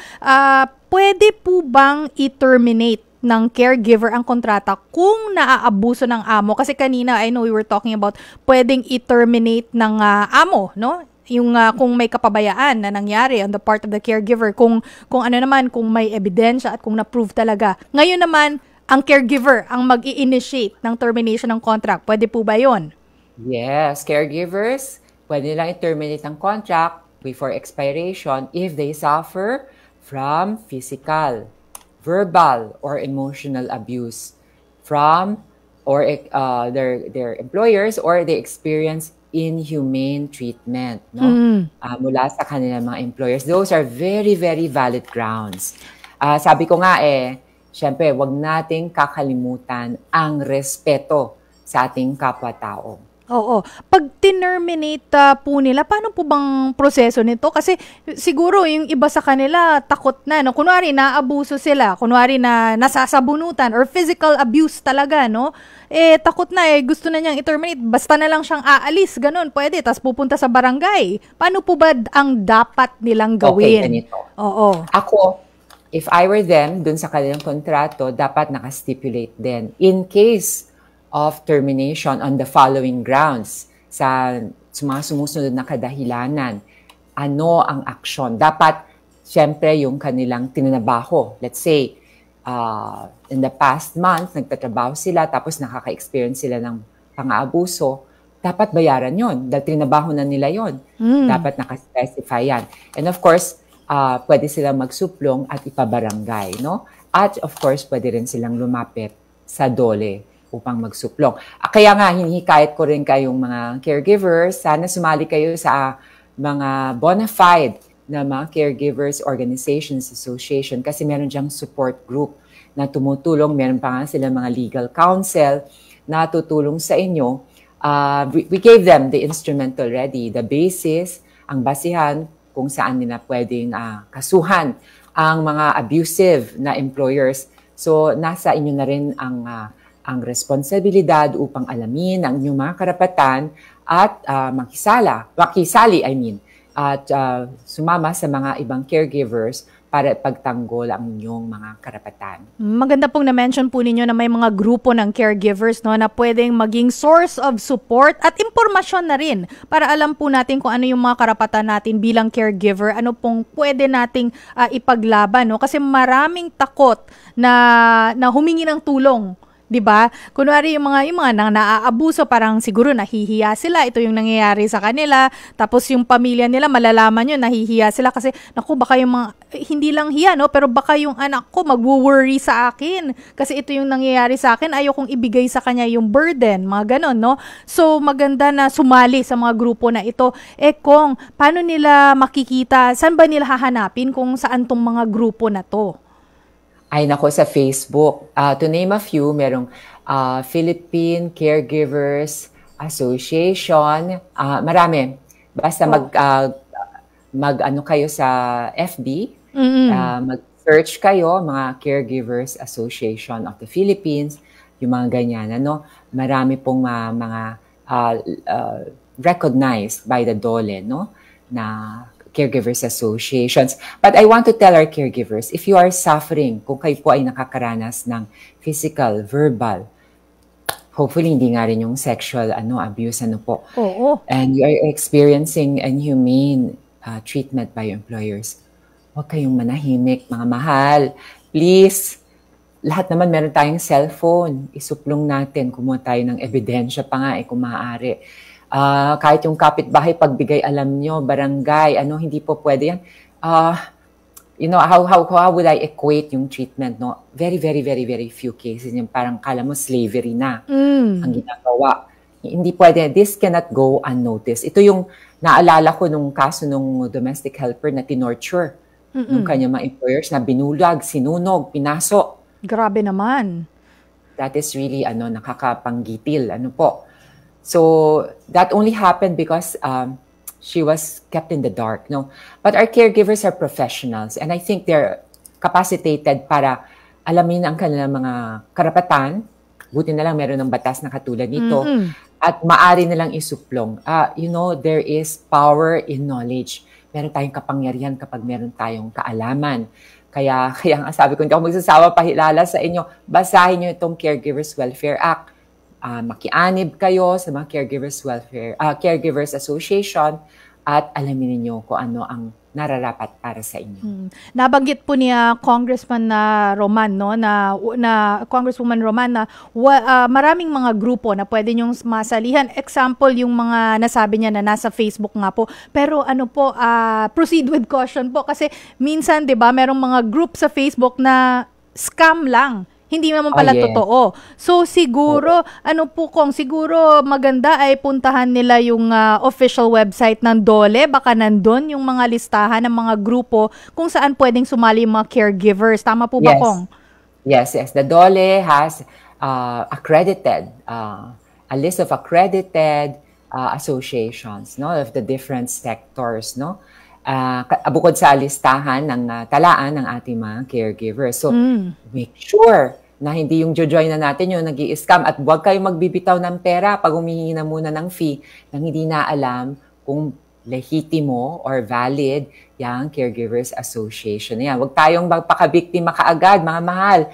Pwede po bang i-terminate ng caregiver ang kontrata kung naaabuso ng amo? Kasi kanina, I know we were talking about pwedeng i-terminate ng amo, no? Yung kung may kapabayaan na nangyari on the part of the caregiver, kung ano naman, kung may ebidensya at kung na-prove talaga. Ngayon naman, ang caregiver ang mag-i-initiate ng termination ng contract. Pwede po ba yun? Yes, caregivers, pwede lang i-terminate ang contract before expiration if they suffer from physical, verbal, or emotional abuse from or their employers, or they experience inhumane treatment mula sa kanilang mga employers. Those are very, very valid grounds. Sabi ko nga syempre, wag nating kakalimutan ang respeto sa ating kapwa-tao. Oo. Pag tinerminate po nila, paano po bang proseso nito? Kasi siguro yung iba sa kanila takot na, no? Kunwari naabuso sila, kunwari na nasasabunutan or physical abuse talaga, no? Takot na gusto na niyang i-terminate, basta na lang siyang aalis, ganun, pwede, tapos pupunta sa barangay. Paano po ba ang dapat nilang gawin? Okay, ganito. Oo. Ako, if I were them, dun sa kanilang kontrato, dapat nakastipulate din. In case of termination on the following grounds, sa mga sumusunod na kadahilanan, ano ang aksyon? Dapat, syempre, yung kanilang tinanabaho. Let's say, in the past month, nagtatrabaho sila, tapos nakaka-experience sila ng pang-aabuso, dapat bayaran yon dahil trinabaho na nila yon. Dapat nakaspecify yan. And of course, pwede silang magsuplong at ipabarangay, no? At of course, pwede rin silang lumapit sa DOLE upang magsuplong. Kaya nga, hinihikayat ko rin kayong mga caregivers, sana sumali kayo sa mga bona fide na mga caregivers organizations, association, kasi meron diyang support group na tumutulong. Meron pa nga sila mga legal counsel na tutulong sa inyo. We gave them the instrument already, the basis, ang basihan kung saan nila pwedeng kasuhan ang mga abusive na employers. So, nasa inyo na rin ang responsibilidad upang alamin ang inyong mga karapatan at makisali, at sumama sa mga ibang caregivers para pagtanggol ang inyong mga karapatan. Maganda pong na-mention po ninyo na may mga grupo ng caregivers, no, na pwedeng maging source of support at impormasyon na rin para alam po natin kung ano yung mga karapatan natin bilang caregiver, ano pong pwede nating ipaglaban, no? Kasi maraming takot na humingi ng tulong. 'Di ba? Kunwari yung mga nang naaabuso, parang siguro nahihiya sila, ito yung nangyayari sa kanila, tapos yung pamilya nila malalaman yun, nahihiya sila kasi naku, baka yung mga hindi lang hiya, no, pero baka yung anak ko magwo-worry sa akin kasi ito yung nangyayari sa akin, ayokong ibigay sa kanya yung burden, mga ganon, no? So maganda na sumali sa mga grupo na ito. Kung paano nila makikita, saan ba nila hahanapin kung saan tong mga grupo na to? Ay nako, sa Facebook. To name a few, merong Philippine Caregivers Association. Marami. Basta mag-ano kayo sa FB. Mag-search kayo, mga Caregivers Association of the Philippines. Yung mga ganyan. Marami pong mga recognized by the DOLE, no? Na caregivers associations. But I want to tell our caregivers, if you are suffering, kung kayo po ay nakakaranas ng physical, verbal, hopefully hindi nga rin yung sexual abuse po. Oo. And you are experiencing inhumane treatment by your employers, huwag kayong manahimik, mga mahal. Please, lahat naman meron tayong cellphone. Isuplong natin, kumuha tayo ng ebidensya pa nga kung maaari. Kahit yung kapitbahay, pagbigay alam nyo, barangay, hindi po pwede yan. How would I equate yung treatment, no? Very, very, very, very few cases. Yung parang kala mo slavery na ang ginagawa. Hindi pwede, this cannot go unnoticed. Ito yung naalala ko nung kaso nung domestic helper na tinorture ng kanyang mga employers na binulag, sinunog, pinaso. Grabe naman. That is really nakakapanggitil. So that only happened because she was kept in the dark. No? But our caregivers are professionals and I think they're capacitated para alamin ang kanilang mga karapatan. Buti na lang meron ng batas na katulad nito. At maari nilang isuplong. There is power in knowledge. Meron tayong kapangyarihan kapag meron tayong kaalaman. Kaya nga sabi ko, hindi ako magsasawa pahilala sa inyo. Basahin nyo itong Caregivers Welfare Act. Makianib kayo sa mga Caregivers Association at alamin niyo kung ano ang nararapat para sa inyo. Nabanggit po niya Congressman Roman, no, na Congresswoman Roman na maraming mga grupo na pwede niyong masalihan. Example, yung mga nasabi niya na nasa Facebook nga po. Pero proceed with caution po kasi minsan, 'di ba, merong mga group sa Facebook na scam lang. Hindi naman pala totoo. So siguro, siguro maganda ay puntahan nila yung official website ng DOLE. Baka nandun yung mga listahan ng mga grupo kung saan pwedeng sumali yung mga caregivers. Tama po ba, Kong? Yes. The DOLE has accredited, a list of accredited associations, no, of the different sectors, no? Bukod sa listahan ng talaan ng ating mga caregivers. So, make sure na hindi yung jojoy na natin yung nag-i-scam at huwag kayong magbibitaw ng pera pag humihingi na muna ng fee nang hindi na alam kung lehitimo or valid yung Caregivers Association. Yan. Huwag tayong magpakabiktima kaagad, mga mahal.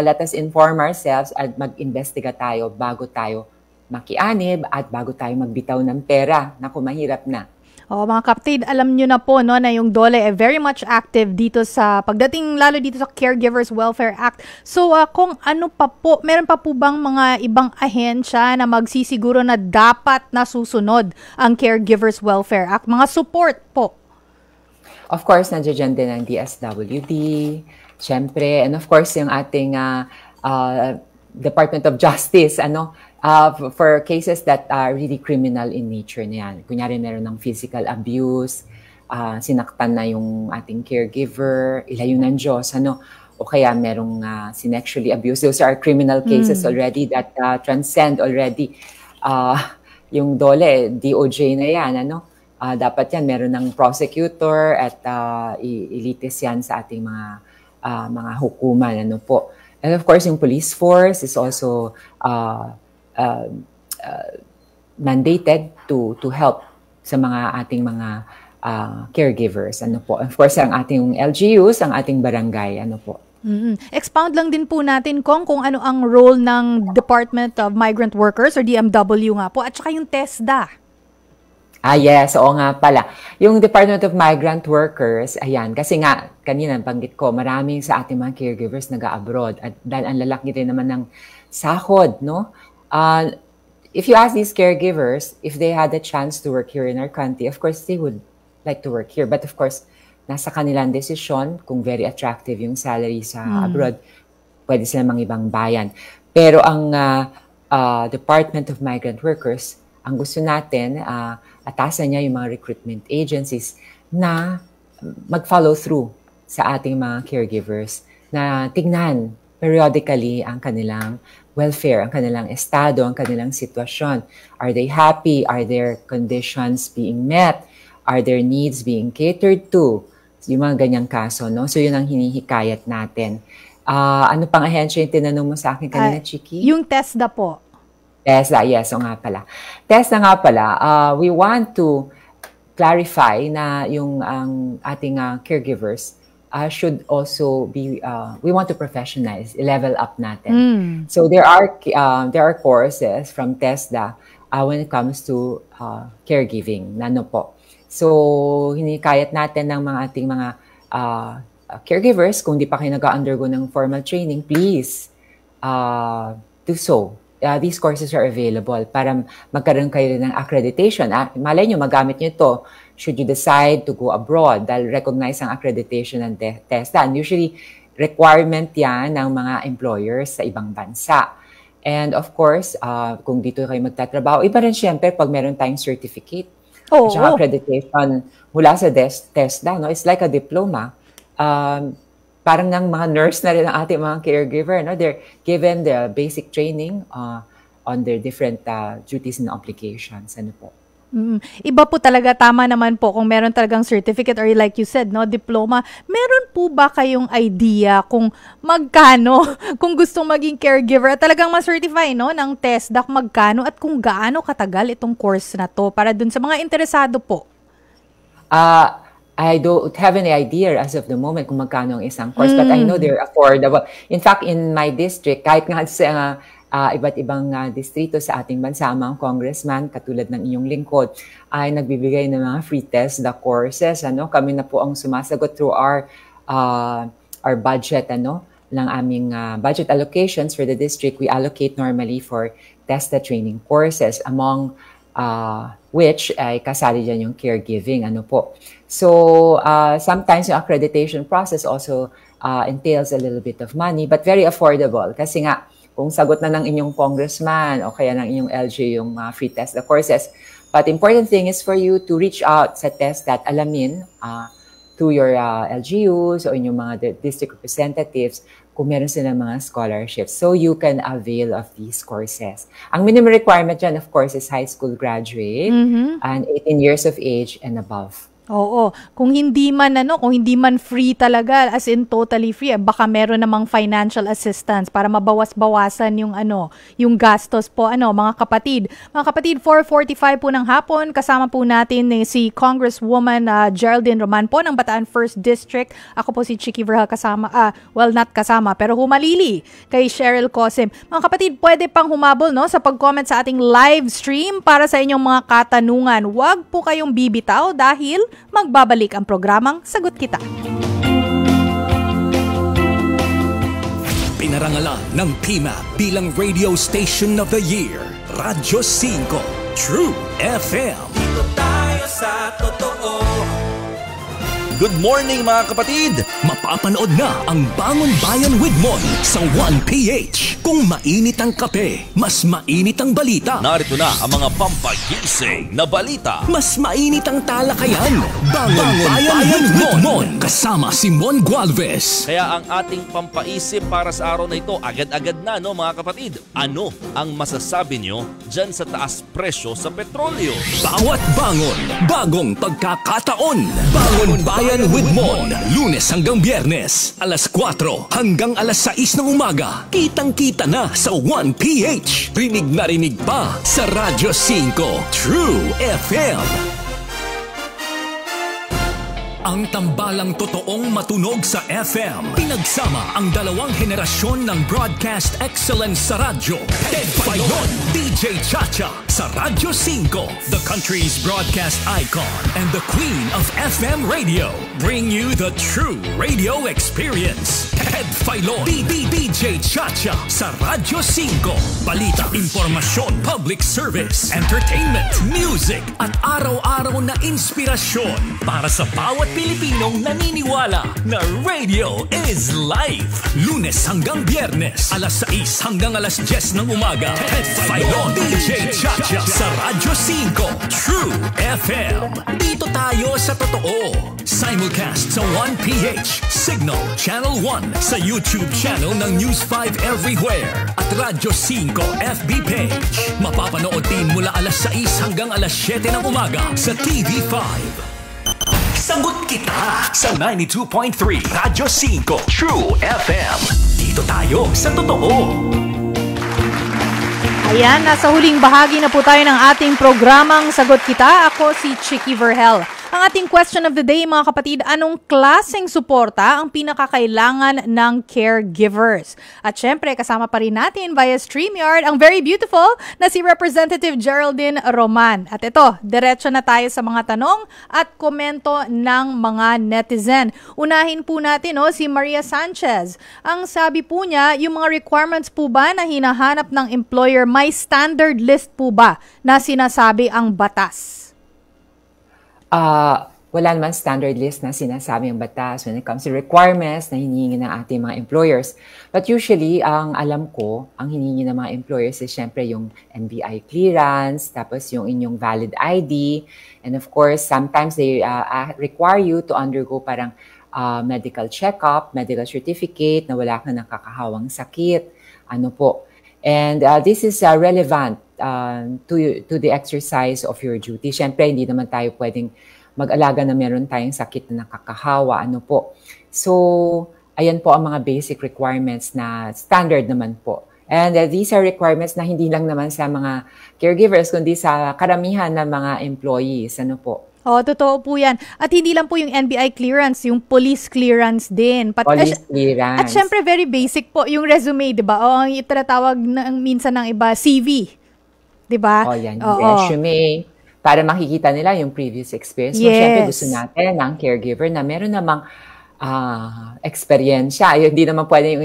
Let us inform ourselves at mag-investiga tayo bago tayo makianib at bago tayo magbitaw ng pera. Naku, mahirap na. Mga kapatid, alam nyo na po, no, na yung DOLE ay very much active dito sa pagdating lalo dito sa Caregivers Welfare Act. So kung meron pa po bang mga ibang ahensya na magsisiguro na dapat nasusunod ang Caregivers Welfare Act? Mga support po. Of course, nandiyan din ang DSWD, syempre, and of course yung ating Department of Justice, for cases that are really criminal in nature na yan. Kunyari meron ng physical abuse, sinaktan na yung ating caregiver, ilayo ng Diyos, o kaya merong sinexually abuse. Those are criminal cases already that transcend already yung DOLE, DOJ na yan, dapat yan, meron ng prosecutor at ilitis yan sa ating mga hukuman, po. And of course, yung police force is also mandated to help sa mga ating mga caregivers. Of course, ang ating LGUs, ang ating barangay. Expound lang din po natin, Kong, kung ano ang role ng Department of Migrant Workers or DMW nga po at saka yung TESDA. Yes. Oo nga pala. Yung Department of Migrant Workers, ayan, kasi nga, kanina banggit ko, maraming sa ating mga caregivers nag-abroad at dahil ang lalaki rin naman ng sahod, no? If you ask these caregivers, if they had a chance to work here in our country, of course, they would like to work here. But of course, nasa kanilang desisyon, kung very attractive yung salary sa abroad, pwede sila mang ibang bayan. Pero ang Department of Migrant Workers, ang gusto natin, atasan niya yung mga recruitment agencies na mag-follow through sa ating mga caregivers na tignan periodically ang kanilang welfare, ang kanilang estado, ang kanilang sitwasyon. Are they happy? Are their conditions being met? Are their needs being catered to? Yung mga ganyang kaso, no? So yun ang hinihikayat natin. Ano pang ahensya yung tinanong mo sa akin kanina, Chiki? Yung TESDA po. TESDA, yes, o nga pala. TESDA nga pala, we want to clarify na yung ating caregivers should also be, we want to professionalize, level up natin. So there are courses from TESDA when it comes to caregiving. Po. So hinikayat natin ng mga ating mga caregivers, kung di pa kayo nag-undergo ng formal training, please do so. These courses are available para magkaroon kayo ng accreditation. Malay nyo, magamit nyo ito should you decide to go abroad dahil recognize ang accreditation ng TESDA. And usually, requirement yan ng mga employers sa ibang bansa. And of course, kung dito kayo magtatrabaho, iba rin syempre pag meron tayong certificate. Oo. At saka accreditation mula sa TESDA, no? It's like a diploma. Parang ng mga nurse na rin ang ating mga caregiver, no? They're given the basic training on their different duties and obligations. Ano po? Iba po talaga, tama naman po kung meron talagang certificate or like you said, no, diploma. Meron po ba kayong idea kung magkano, kung gustong maging caregiver at talagang ma-certify, no, ng TESDA, magkano at kung gaano katagal itong course na to para dun sa mga interesado po? I don't have any idea as of the moment kung magkano ang isang course, but I know they're affordable. In fact, in my district, kahit nga sa iba't ibang distrito sa ating bansa, ang mga congressman, katulad ng inyong lingkod, ay nagbibigay ng mga free TESDA courses. Kami na po ang sumasagot through our budget, ng aming budget allocations for the district. We allocate normally for TESDA training courses, among which ay kasali dyan yung caregiving. So, sometimes yung accreditation process also entails a little bit of money, but very affordable. Kasi nga, kung sagot na ng inyong congressman o kaya ng inyong LG yung free TESDA courses. But the important thing is for you to reach out sa TESDA at alamin to your LGUs o inyong mga district representatives kung meron silang mga scholarships so you can avail of these courses. Ang minimum requirement dyan, of course, is high school graduate and 18 years of age and above. Oo. Kung hindi man free talaga, as in totally free, baka meron namang financial assistance para mabawas-bawasan yung gastos po, mga kapatid. Mga kapatid, 4:45 po ng hapon, kasama po natin si Congresswoman Geraldine Roman po ng Bataan 1st District. Ako po si Chicky Verhel kasama, not kasama, pero humalili kay Cheryl Cosim. Mga kapatid, pwede pang humabol, no, sa pag-comment sa ating live stream para sa inyong mga katanungan. Huwag po kayong bibitaw dahil magbabalik ang programang Sagot Kita. Pinarangalan ng PMAP bilang Radio Station of the Year, Radyo 5, True FM. Dito tayo sa totoo. Good morning mga kapatid! Mapapanood na ang Bangon Bayan with Mon sa 1PH. Kung mainit ang kape, mas mainit ang balita. Narito na ang mga pampagising na balita. Mas mainit ang talakayan. Bangon Bayan with Mon. Kasama si Mon Gualvez. Kaya ang ating pampaisip para sa araw na ito, agad-agad na, no mga kapatid. Ano ang masasabi nyo dyan sa taas presyo sa petrolyo? Bawat bangon, bagong pagkakataon. Bangon Bayan with Mon, Lunes hanggang Biyernes, alas 4 hanggang alas 6 ng umaga. Kitang-kita na sa 1PH. Rinig na rinig pa sa Radyo 5, True FM. Ang tambalang totoong matunog sa FM. Pinagsama ang dalawang henerasyon ng broadcast excellence sa radyo. Ted Filon, DJ Chacha sa Radyo 5, the country's broadcast icon and the queen of FM radio. Bring you the true radio experience. Ted Filon, DJ Chacha sa Radyo 5. Balita, impormasyon, public service, entertainment, music at araw-araw na inspirasyon para sa bawat Pilipinong naniniwala na radio is life. Lunes hanggang Biyernes, alas 6 hanggang alas 10 ng umaga. Ted Filon, DJ Chacha sa Radyo 5, True FM. Dito tayo sa totoo. Simulcast sa 1PH, Signal, Channel 1, sa YouTube channel ng News 5 Everywhere at Radyo 5 FB page. Mapapanood din mula alas 6 hanggang alas 7 ng umaga sa TV5. Sagot Kita sa 92.3 Radyo 5 True FM. Dito tayo sa totoo. Ayan, nasa huling bahagi na po tayo ng ating programang Sagot Kita. Ako si Chicky Verhel. Ang ating question of the day, mga kapatid, anong klaseng suporta ang pinakakailangan ng caregivers? At syempre, kasama pa rin natin via StreamYard ang very beautiful na si Representative Geraldine Roman. At ito, diretso na tayo sa mga tanong at komento ng mga netizen. Unahin po natin si Maria Sanchez. Ang sabi po niya, yung mga requirements po ba na hinahanap ng employer, may standard list po ba na sinasabi ang batas? wala naman standard list na sinasabi ang batas when it comes to requirements na hinihingi ng ating mga employers. But usually, ang alam ko, ang hinihingi ng mga employers is syempre yung NBI clearance, tapos yung inyong valid ID, and of course, sometimes they require you to undergo parang medical checkup, medical certificate na wala kang nakakahawang sakit. Ano po. And this is relevant to the exercise of your duty. Syempre, hindi naman tayo pwedeng mag-alaga na meron tayong sakit na nakakahawa. Ano po. So, ayan po ang mga basic requirements na standard naman po. And these are requirements na hindi lang naman sa mga caregivers, kundi sa karamihan ng mga employees. Ano po. Totoo po yan. At hindi lang po yung NBI clearance, yung police clearance din. Police clearance. At syempre, very basic po yung resume, di ba? O ang itinatawag minsan ng iba, CV. Di ba? Yan, yung resume. Para makikita nila yung previous experience. Yes. Siyempre, gusto natin ng caregiver na meron namang experiensya. Hindi naman pwede yung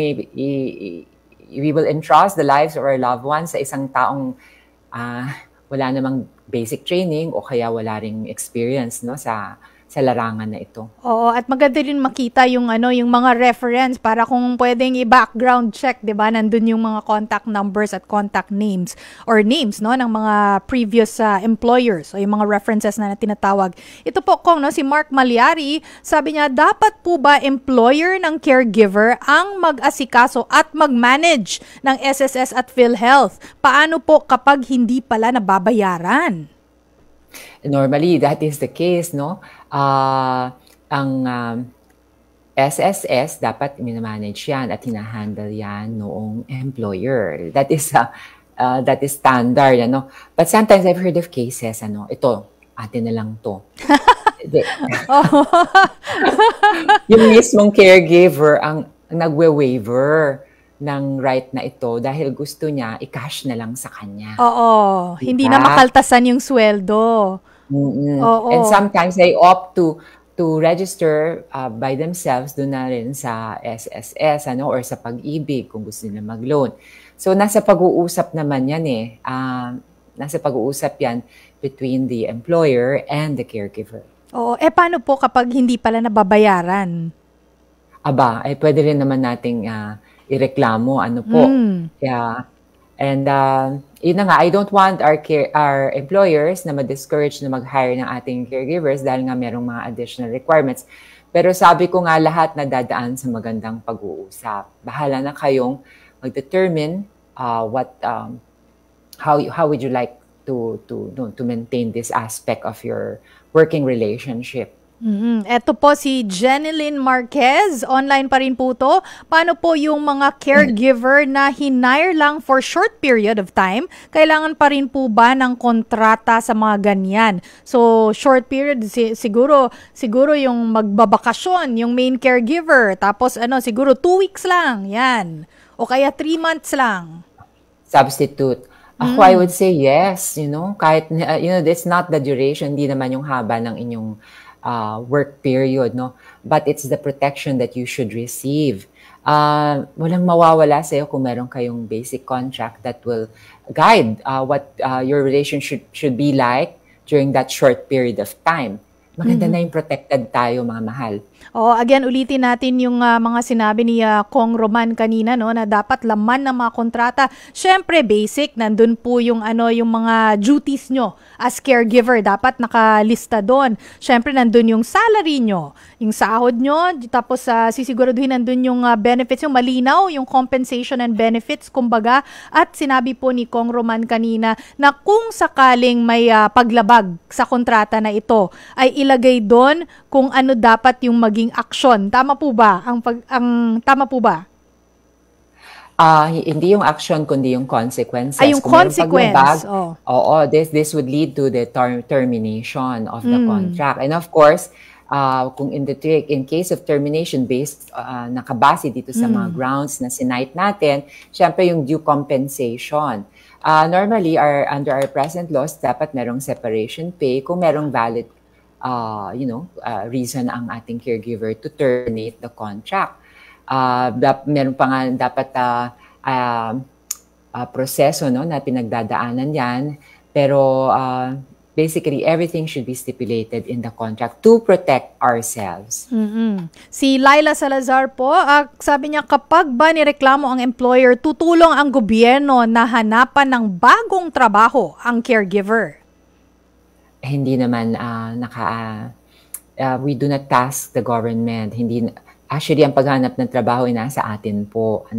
we will entrust the lives of our loved ones sa isang taong wala namang basic training o kaya wala ring experience no sa larangan na ito. Oo, at maganda rin makita yung yung mga reference para kung pwedeng i-background check, 'di ba? Nandun yung mga contact numbers at contact names or names no ng mga previous employers o yung mga references na tinatawag. Ito po kung si Mark Malyari, sabi niya, dapat po ba employer ng caregiver ang mag-asikaso at mag-manage ng SSS at PhilHealth? Paano po kapag hindi pala nababayaran? Normally, that is the case, no? Ang SSS, dapat minamanage yan at hinahandle yan noong employer. That is standard, ano? But sometimes I've heard of cases, ito, atin na lang to. Yung mismong caregiver ang nagwe-waiver ng right na ito dahil gusto niya i-cash na lang sa kanya. Oo, diba? Hindi na makaltasan yung sweldo. And sometimes they opt to register by themselves doon na rin sa SSS or sa Pag-ibig kung gusto nila mag-loan. So nasa pag-uusap naman yan nasa pag-uusap yan between the employer and the caregiver. Paano po kapag hindi pala nababayaran? Pwede rin naman nating ireklamo, po. Yeah. And yun na nga, I don't want our employers na ma-discourage na mag-hire ng ating caregivers dahil nga merong mga additional requirements. Pero sabi ko nga, lahat na dadaan sa magandang pag-uusap. Bahala na kayong mag-determine how would you like to maintain this aspect of your working relationship. Ito po si Jeneline Marquez. Online pa rin po to. Paano po yung mga caregiver na hinire lang for short period of time? Kailangan pa rin po ba ng kontrata sa mga ganyan? So, short period, siguro yung magbabakasyon, yung main caregiver. Tapos, siguro 2 weeks lang. Yan. O kaya 3 months lang. Substitute. Ako, I would say yes. Kahit, it's not the duration. Hindi naman yung haba ng inyong work period, no? But it's the protection that you should receive. Walang mawawala sa'yo kung meron kayong basic contract that will guide what your relationship should be like during that short period of time. Maganda na yung protected tayo, mga mahal. Again, ulitin natin yung mga sinabi ni Kong Roman kanina, no, na dapat laman ng mga kontrata. Syempre, basic, nandun po yung mga duties nyo as caregiver. Dapat nakalista doon. Syempre, nandun yung salary nyo, yung sahod nyo, tapos sisiguraduhin nandun yung benefits, yung malinaw, yung compensation and benefits, kumbaga. At sinabi po ni Kong Roman kanina na kung sakaling may paglabag sa kontrata na ito, ay ilagay doon kung ano dapat yung maging aksyon. Tama po ba? Tama po ba? Hindi yung action kundi yung consequences. Yung consequence. This would lead to the termination of the contract. And of course, kung in case of termination based nakabase dito sa mga grounds na sinite natin, syempre yung due compensation. Normally, under our present laws, dapat merong separation pay kung merong valid reason ang ating caregiver to terminate the contract. Meron pa nga dapat proseso na pinagdadaanan yan. Pero basically everything should be stipulated in the contract to protect ourselves. Si Laila Salazar po, sabi niya kapag ba nireklamo ang employer, tutulong ang gobyerno na hanapan ng bagong trabaho ang caregiver. Hindi naman we do not task the government. Actually, ang paghanap ng trabaho ay nasa atin po.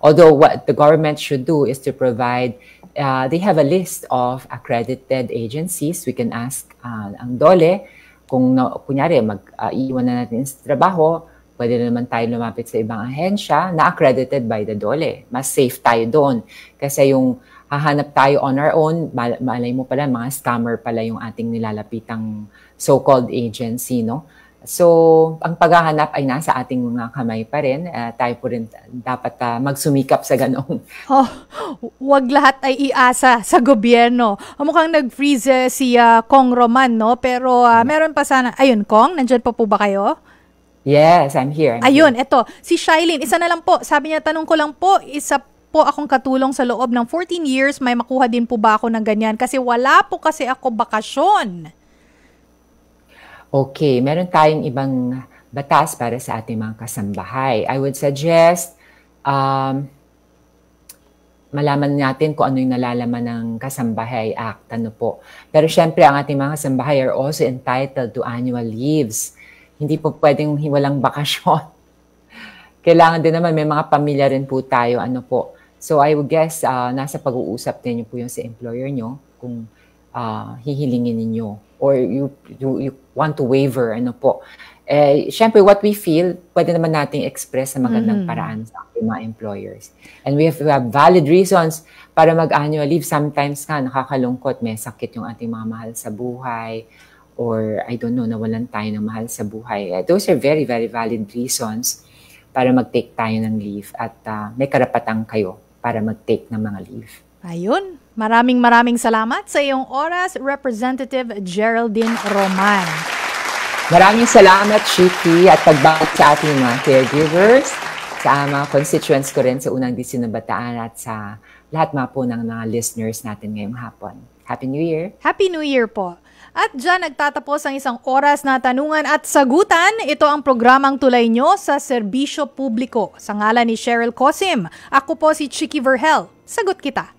Although what the government should do is to provide, they have a list of accredited agencies. We can ask ang DOLE kung kunyari iiwan na natin sa trabaho, pwede naman tayo lumapit sa ibang ahensya na accredited by the DOLE. Mas safe tayo doon. Kasi yung hahanap tayo on our own, malay mo pala, mga scammer pala yung ating nilalapitang so-called agency, no? So, ang paghahanap ay nasa ating mga kamay pa rin. Tayo po rin dapat magsumikap sa ganong. Wag lahat ay iasa sa gobyerno. Mukhang nag-freeze si Kong Roman, no? Pero meron pa sana. Ayun, Kong, nandyan pa po ba kayo? Yes, I'm here. Ayun, eto. Si Shailene, isa na lang po. Sabi niya, tanong ko lang po, isa po akong katulong sa loob ng 14 years. May makuha din po ba ako ng ganyan? Kasi wala po kasi ako bakasyon. Okay, meron tayong ibang batas para sa ating mga kasambahay. I would suggest malaman natin kung ano yung nalalaman ng Kasambahay Act. Pero syempre, ang ating mga kasambahay are also entitled to annual leaves. Hindi po pwedeng walang bakasyon. Kailangan din naman, may mga pamilya rin po tayo. So I would guess, nasa pag-uusap din po yung sa employer nyo kung hihilingin ninyo or you want to waiver, Siyempre, what we feel, pwede naman nating express sa magandang paraan sa ating mga employers. And we have valid reasons para mag-annual leave. Sometimes nakakalungkot, may sakit yung ating mga mahal sa buhay, or I don't know, nawalan tayo ng mahal sa buhay. Those are very, very valid reasons para mag-take tayo ng leave. At may karapatan kayo para mag-take ng mga leave. Ayun. Maraming salamat sa iyong oras, Representative Geraldine Roman. Maraming salamat, Chiki, at pagbalik sa ating mga caregivers, sa mga constituents ko rin sa unang Disinabataan at sa lahat po ng mga listeners natin ngayong hapon. Happy New Year! Happy New Year po! At dyan nagtatapos ang isang oras na tanungan at sagutan. Ito ang programang Tulay Nyo sa Serbisyo Publiko. Sa ngalan ni Cheryl Cosim, ako po si Chiki Vergel. Sagot kita!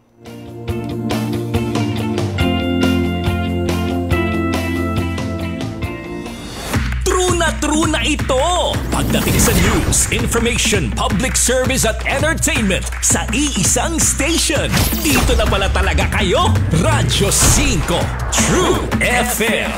True na ito! Pagdating sa news, information, public service at entertainment sa iisang station. Dito na pala talaga kayo, Radyo 5 True FM.